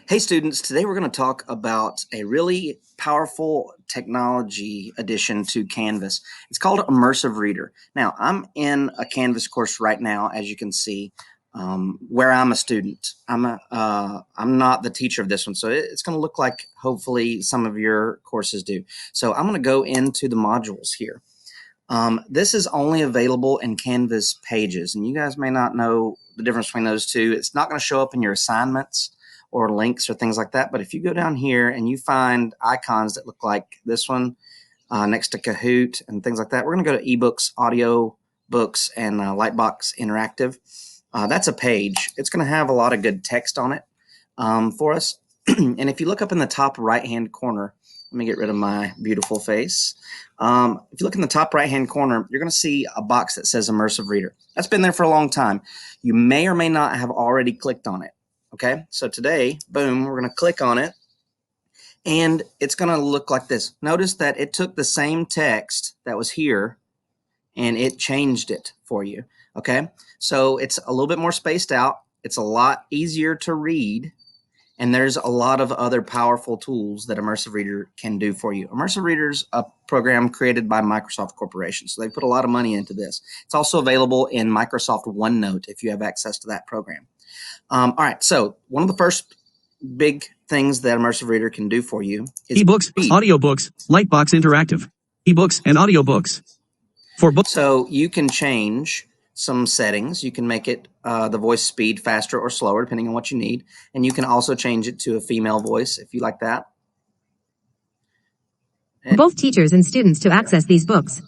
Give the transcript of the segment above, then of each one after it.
Hey students, today we're going to talk about a really powerful technology addition to Canvas. It's called Immersive Reader. Now, I'm in a Canvas course right now, as you can see, where I'm a student. I'm not the teacher of this one, so it's going to look like hopefully some of your courses do. So I'm going to go into the modules here. This is only available in Canvas pages, and you guys may not know the difference between those two. It's not going to show up in your assignments or links or things like that, but if you go down here and you find icons that look like this one next to Kahoot and things like that, we're going to go to eBooks, audio books, and Lightbox Interactive. That's a page. It's going to have a lot of good text on it for us. And if you look up in the top right-hand corner, let me get rid of my beautiful face. If you look in the top right-hand corner, you're going to see a box that says Immersive Reader. That's been there for a long time. You may or may not have already clicked on it. Okay, so today, boom, we're going to click on it, and it's going to look like this. Notice that it took the same text that was here, and it changed it for you. Okay, so it's a little bit more spaced out. It's a lot easier to read. And there's a lot of other powerful tools that Immersive Reader can do for you. Immersive Reader's a program created by Microsoft Corporation, so they put a lot of money into this. It's also available in Microsoft OneNote if you have access to that program. All right, so one of the first big things that Immersive Reader can do for you is ebooks, audiobooks, Lightbox Interactive, ebooks and audiobooks. For books, so you can change some settings. You can make it the voice speed faster or slower depending on what you need, and you can also change it to a female voice if you like that. Both teachers and students to access these books.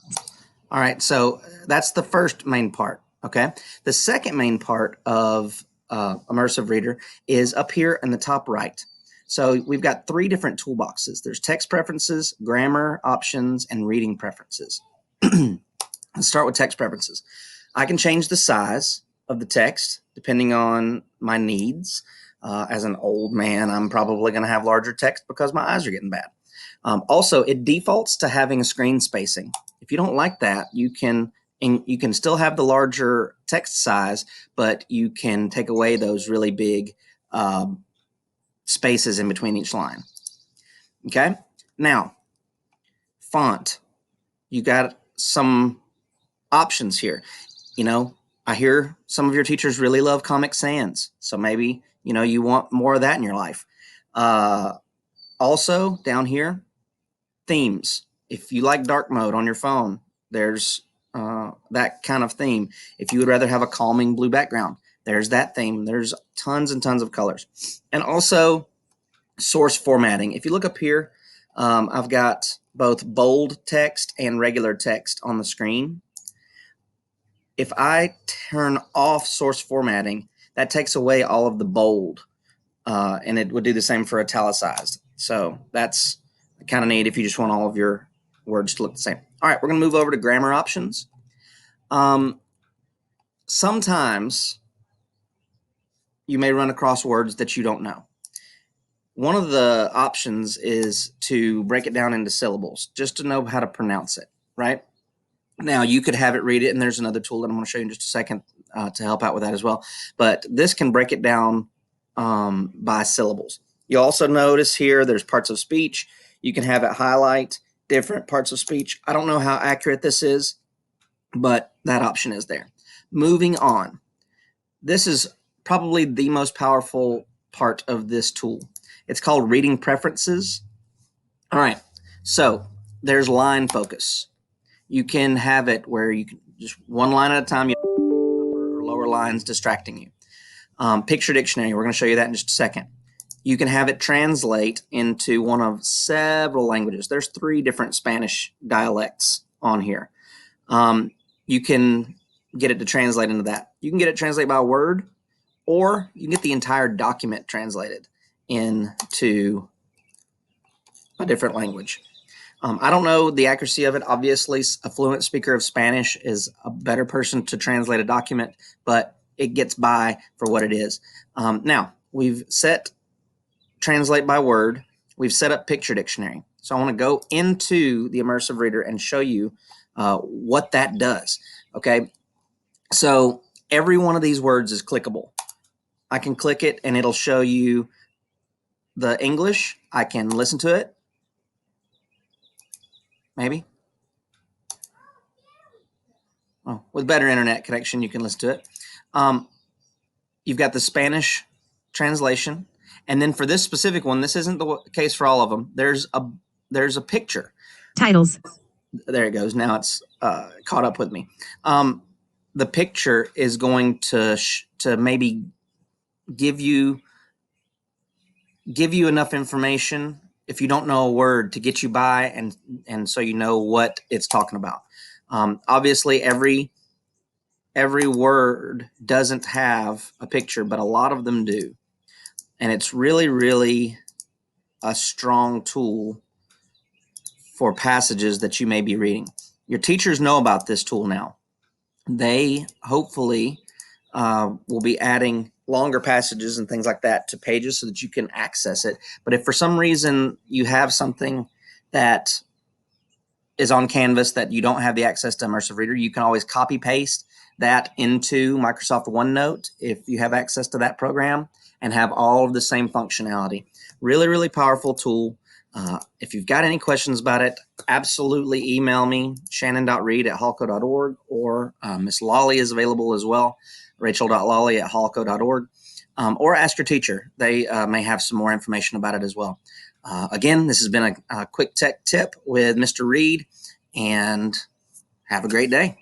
All right, so that's the first main part. Okay, the second main part of Immersive Reader is up here in the top right. So we've got three different toolboxes. There's text preferences, grammar options, and reading preferences. Let's start with text preferences. I can change the size of the text depending on my needs. As an old man, I'm probably going to have larger text because my eyes are getting bad. Also, it defaults to having a screen spacing. If you don't like that, you can still have the larger text size, but you can take away those really big spaces in between each line. Okay? Now, font. You got some options here. You know, I hear some of your teachers really love Comic Sans, so maybe, you know, you want more of that in your life. Also, down here, themes. If you like dark mode on your phone, there's that kind of theme. If you would rather have a calming blue background, there's that theme. There's tons and tons of colors. And also, source formatting. If you look up here, I've got both bold text and regular text on the screen. If I turn off source formatting, that takes away all of the bold, and it would do the same for italicized. So that's kind of neat if you just want all of your words to look the same. All right, we're going to move over to grammar options. Sometimes you may run across words that you don't know. One of the options is to break it down into syllables, just to know how to pronounce it, right? Now, you could have it read it, and there's another tool that I'm going to show you in just a second to help out with that as well. But this can break it down by syllables. You'll also notice here there's parts of speech. You can have it highlight different parts of speech. I don't know how accurate this is, but that option is there. Moving on. This is probably the most powerful part of this tool. It's called Reading Preferences. All right, so there's line focus. You can have it where you can just one line at a time, or lower lines distracting you. Picture dictionary, we're going to show you that in just a second. You can have it translate into one of several languages. There's 3 different Spanish dialects on here. You can get it to translate into that. You can get it translated by word, or you can get the entire document translated into a different language. I don't know the accuracy of it. Obviously, a fluent speaker of Spanish is a better person to translate a document, but it gets by for what it is. Now, we've set translate by word. We've set up picture dictionary. So I want to go into the Immersive Reader and show you what that does. Okay, so every one of these words is clickable. I can click it and it'll show you the English, I can listen to it. Maybe. Oh, with better internet connection, you can listen to it. You've got the Spanish translation. And then for this specific one, this isn't the case for all of them. There's a picture. Titles. There it goes. Now it's caught up with me. The picture is going to maybe give you enough information if you don't know a word to get you by, and so you know what it's talking about. Obviously, every word doesn't have a picture, but a lot of them do, and it's really, really a strong tool for passages that you may be reading. Your teachers know about this tool now. They hopefully will be adding longer passages and things like that to pages so that you can access it. But if for some reason you have something that is on Canvas that you don't have the access to Immersive Reader, you can always copy paste that into Microsoft OneNote if you have access to that program and have all of the same functionality. Really, really powerful tool. If you've got any questions about it, absolutely email me, shannon.reed@hallco.org, or Miss Lolly is available as well, rachel.lolly@hallco.org, or ask your teacher. They may have some more information about it as well. Again, this has been a quick tech tip with Mr. Reed, and have a great day.